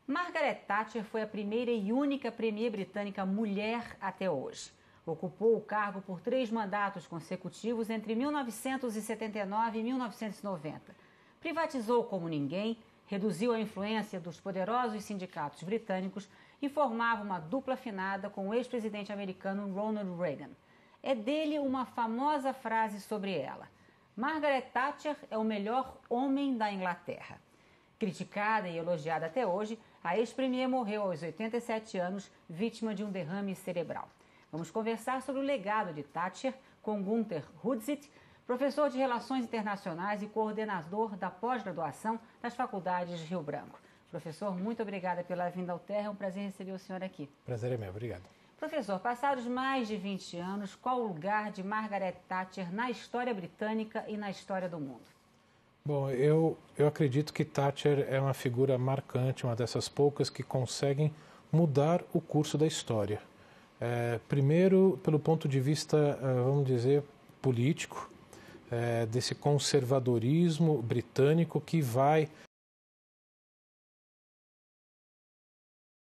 Margaret Thatcher foi a primeira e única premier britânica mulher até hoje. Ocupou o cargo por 3 mandatos consecutivos entre 1979 e 1990. Privatizou como ninguém, reduziu a influência dos poderosos sindicatos britânicos e formava uma dupla afinada com o ex-presidente americano Ronald Reagan. É dele uma famosa frase sobre ela: Margaret Thatcher é o melhor homem da Inglaterra. Criticada e elogiada até hoje, a ex-premier morreu aos 87 anos, vítima de um derrame cerebral. Vamos conversar sobre o legado de Thatcher com Gunther Hudzit, professor de Relações Internacionais e coordenador da pós-graduação das faculdades de Rio Branco. Professor, muito obrigada pela vinda ao Terra, é um prazer receber o senhor aqui. Prazer é meu, obrigado. Professor, passados mais de 20 anos, qual o lugar de Margaret Thatcher na história britânica e na história do mundo? Bom, eu acredito que Thatcher é uma figura marcante, uma dessas poucas que conseguem mudar o curso da história. Primeiro, pelo ponto de vista, vamos dizer, político, desse conservadorismo britânico que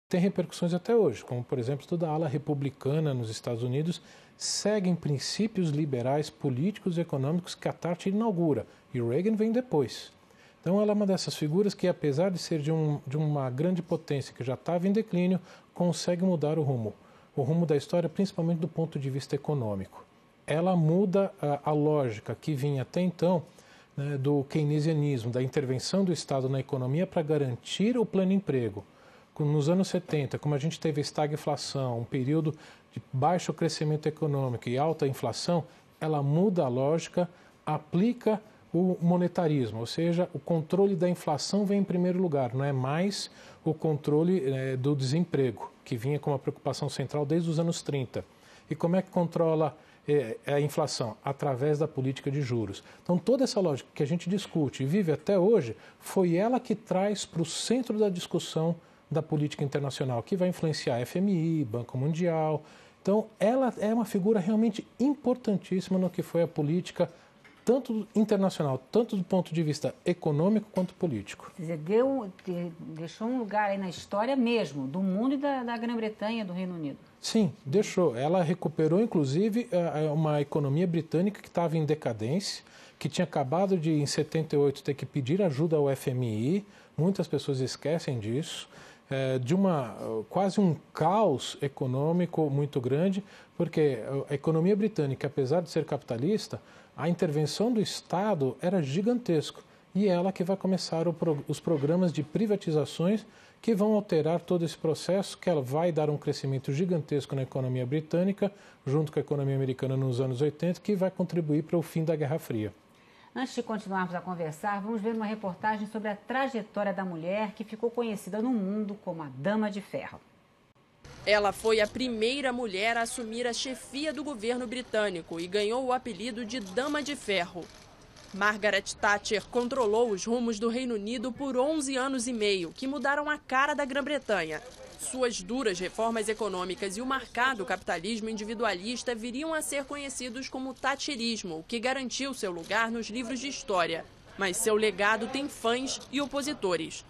tem repercussões até hoje, como, por exemplo, toda a ala republicana nos Estados Unidos seguem princípios liberais políticos e econômicos que a Thatcher inaugura, e o Reagan vem depois. Então ela é uma dessas figuras que, apesar de ser de uma grande potência que já estava em declínio, consegue mudar o rumo da história, principalmente do ponto de vista econômico. Ela muda a lógica que vinha até então, né, do keynesianismo, da intervenção do Estado na economia para garantir o pleno emprego. Nos anos 70, como a gente teve estagflação, um período de baixo crescimento econômico e alta inflação, ela muda a lógica, aplica o monetarismo, ou seja, o controle da inflação vem em primeiro lugar, não é mais o controle do desemprego, que vinha como uma preocupação central desde os anos 30. E como é que controla a inflação? Através da política de juros. Então toda essa lógica que a gente discute e vive até hoje, foi ela que traz para o centro da discussão da política internacional, que vai influenciar a FMI, Banco Mundial. Então, ela é uma figura realmente importantíssima no que foi a política, tanto internacional, tanto do ponto de vista econômico quanto político. Quer dizer, deixou um lugar aí na história mesmo, do mundo e da Grã-Bretanha, do Reino Unido. Sim, deixou. Ela recuperou, inclusive, uma economia britânica que estava em decadência, que tinha acabado de, em 78, ter que pedir ajuda ao FMI. Muitas pessoas esquecem disso. De quase um caos econômico muito grande, porque a economia britânica, apesar de ser capitalista, a intervenção do Estado era gigantesca. E ela que vai começar os programas de privatizações que vão alterar todo esse processo, que ela vai dar um crescimento gigantesco na economia britânica, junto com a economia americana nos anos 80, que vai contribuir para o fim da Guerra Fria. Antes de continuarmos a conversar, vamos ver uma reportagem sobre a trajetória da mulher que ficou conhecida no mundo como a Dama de Ferro. Ela foi a primeira mulher a assumir a chefia do governo britânico e ganhou o apelido de Dama de Ferro. Margaret Thatcher controlou os rumos do Reino Unido por 11 anos e meio, que mudaram a cara da Grã-Bretanha. Suas duras reformas econômicas e o marcado capitalismo individualista viriam a ser conhecidos como thatcherismo, o que garantiu seu lugar nos livros de história. Mas seu legado tem fãs e opositores.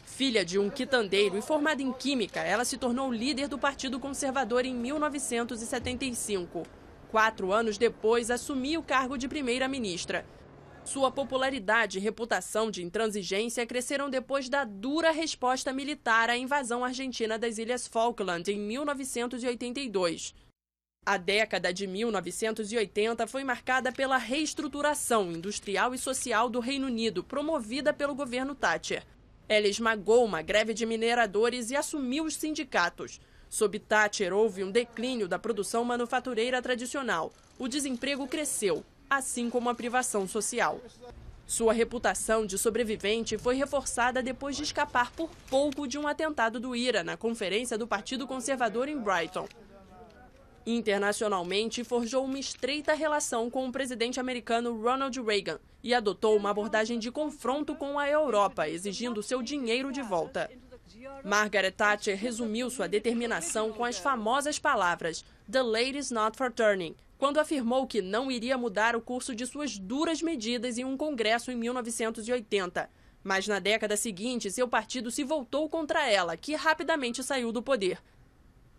Filha de um quitandeiro e formada em química, ela se tornou líder do Partido Conservador em 1975. 4 anos depois, assumiu o cargo de primeira-ministra. Sua popularidade e reputação de intransigência cresceram depois da dura resposta militar à invasão argentina das Ilhas Falkland em 1982. A década de 1980 foi marcada pela reestruturação industrial e social do Reino Unido, promovida pelo governo Thatcher. Ela esmagou uma greve de mineradores e assumiu os sindicatos. Sob Thatcher, houve um declínio da produção manufatureira tradicional. O desemprego cresceu, assim como a privação social. Sua reputação de sobrevivente foi reforçada depois de escapar por pouco de um atentado do IRA na conferência do Partido Conservador em Brighton. Internacionalmente, forjou uma estreita relação com o presidente americano Ronald Reagan e adotou uma abordagem de confronto com a Europa, exigindo seu dinheiro de volta. Margaret Thatcher resumiu sua determinação com as famosas palavras "The lady's not for turning", quando afirmou que não iria mudar o curso de suas duras medidas em um congresso em 1980. Mas na década seguinte, seu partido se voltou contra ela, que rapidamente saiu do poder.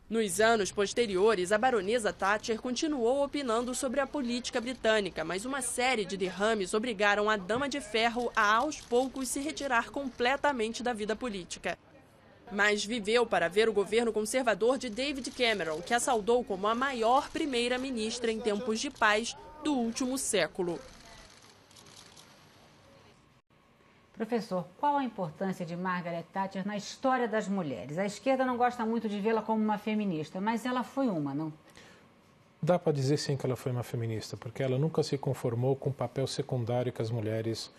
Nos anos posteriores, a baronesa Thatcher continuou opinando sobre a política britânica, mas uma série de derrames obrigaram a Dama de Ferro a, aos poucos, se retirar completamente da vida política. Mas viveu para ver o governo conservador de David Cameron, que a saudou como a maior primeira-ministra em tempos de paz do último século. Professor, qual a importância de Margaret Thatcher na história das mulheres? A esquerda não gosta muito de vê-la como uma feminista, mas ela foi uma, não? Dá para dizer sim que ela foi uma feminista, porque ela nunca se conformou com o papel secundário que as mulheres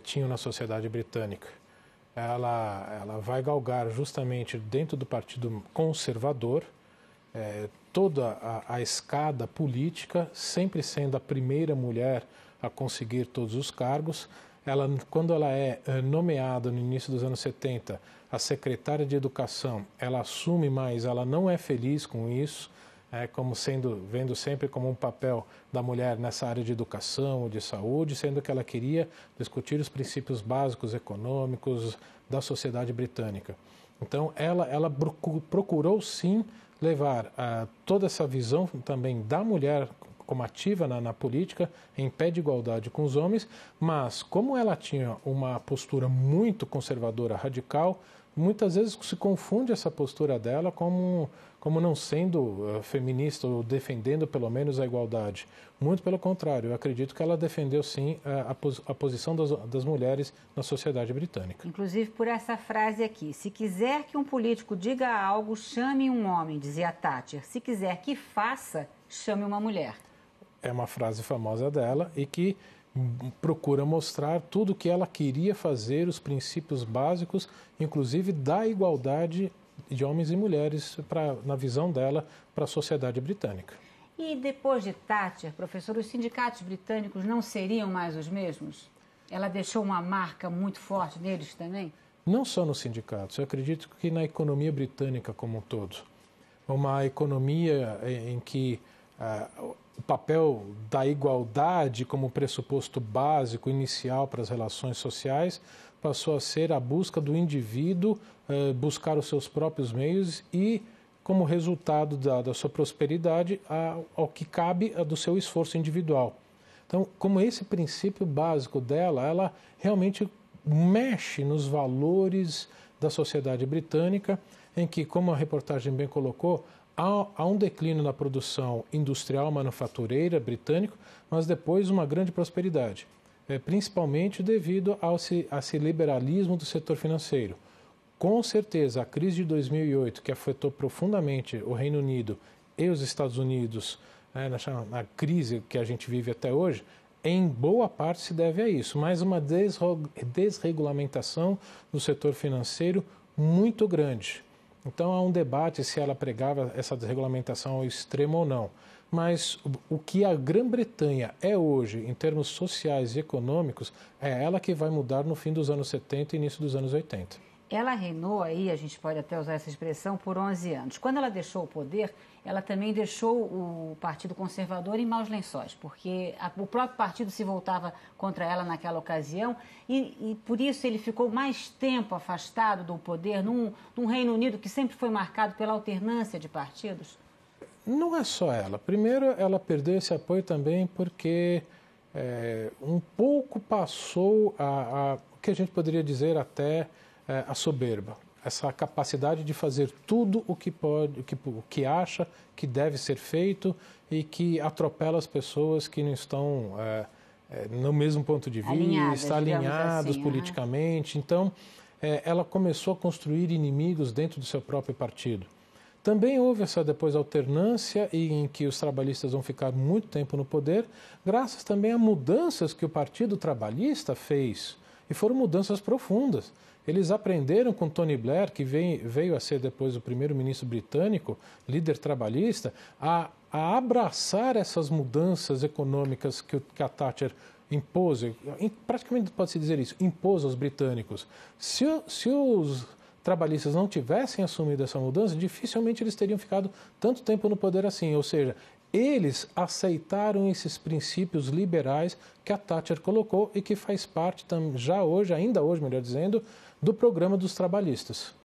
tinham na sociedade britânica. Ela vai galgar justamente dentro do Partido Conservador toda a escada política, sempre sendo a primeira mulher a conseguir todos os cargos. Quando ela é nomeada no início dos anos 70, a secretária de Educação, ela assume, mas ela não é feliz com isso, vendo sempre como um papel da mulher nessa área de educação ou de saúde, sendo que ela queria discutir os princípios básicos econômicos da sociedade britânica. Então, ela procurou sim levar toda essa visão também da mulher como ativa na política, em pé de igualdade com os homens, mas como ela tinha uma postura muito conservadora, radical, muitas vezes se confunde essa postura dela como não sendo feminista ou defendendo pelo menos a igualdade. Muito pelo contrário, eu acredito que ela defendeu sim a posição das mulheres na sociedade britânica. Inclusive por essa frase aqui: se quiser que um político diga algo, chame um homem, dizia Thatcher. Se quiser que faça, chame uma mulher. É uma frase famosa dela e que procura mostrar tudo o que ela queria fazer, os princípios básicos, inclusive da igualdade de homens e mulheres, na visão dela, para a sociedade britânica. E depois de Thatcher, professor, os sindicatos britânicos não seriam mais os mesmos? Ela deixou uma marca muito forte neles também? Não só nos sindicatos, eu acredito que na economia britânica como um todo. Uma economia em que o papel da igualdade como pressuposto básico, inicial para as relações sociais, passou a ser a busca do indivíduo buscar os seus próprios meios e, como resultado da sua prosperidade, ao que cabe do seu esforço individual. Então, como esse princípio básico dela, ela realmente mexe nos valores da sociedade britânica, em que, como a reportagem bem colocou, há um declínio na produção industrial manufatureira britânico, mas depois uma grande prosperidade, principalmente devido a esse liberalismo do setor financeiro. Com certeza, a crise de 2008, que afetou profundamente o Reino Unido e os Estados Unidos, na crise que a gente vive até hoje, em boa parte se deve a isso, mas uma desregulamentação do setor financeiro muito grande. Então há um debate se ela pregava essa desregulamentação ao extremo ou não. Mas o que a Grã-Bretanha é hoje, em termos sociais e econômicos, é ela que vai mudar no fim dos anos 70 e início dos anos 80. Ela reinou aí, a gente pode até usar essa expressão, por 11 anos. Quando ela deixou o poder, ela também deixou o Partido Conservador em maus lençóis, porque o próprio partido se voltava contra ela naquela ocasião e por isso ele ficou mais tempo afastado do poder num Reino Unido que sempre foi marcado pela alternância de partidos? Não é só ela. Primeiro, ela perdeu esse apoio também porque um pouco passou o que a gente poderia dizer até a soberba. Essa capacidade de fazer tudo o que acha que deve ser feito e que atropela as pessoas que não estão no mesmo ponto de vista, alinhados assim, politicamente. Então, ela começou a construir inimigos dentro do seu próprio partido. Também houve essa depois alternância em que os trabalhistas vão ficar muito tempo no poder, graças também a mudanças que o Partido Trabalhista fez, e foram mudanças profundas. Eles aprenderam com Tony Blair, que veio a ser depois o primeiro-ministro britânico, líder trabalhista, a abraçar essas mudanças econômicas que a Thatcher impôs, praticamente pode-se dizer isso, impôs aos britânicos. Se os trabalhistas não tivessem assumido essa mudança, dificilmente eles teriam ficado tanto tempo no poder assim. Ou seja, eles aceitaram esses princípios liberais que a Thatcher colocou e que faz parte ainda hoje, melhor dizendo, do programa dos trabalhistas.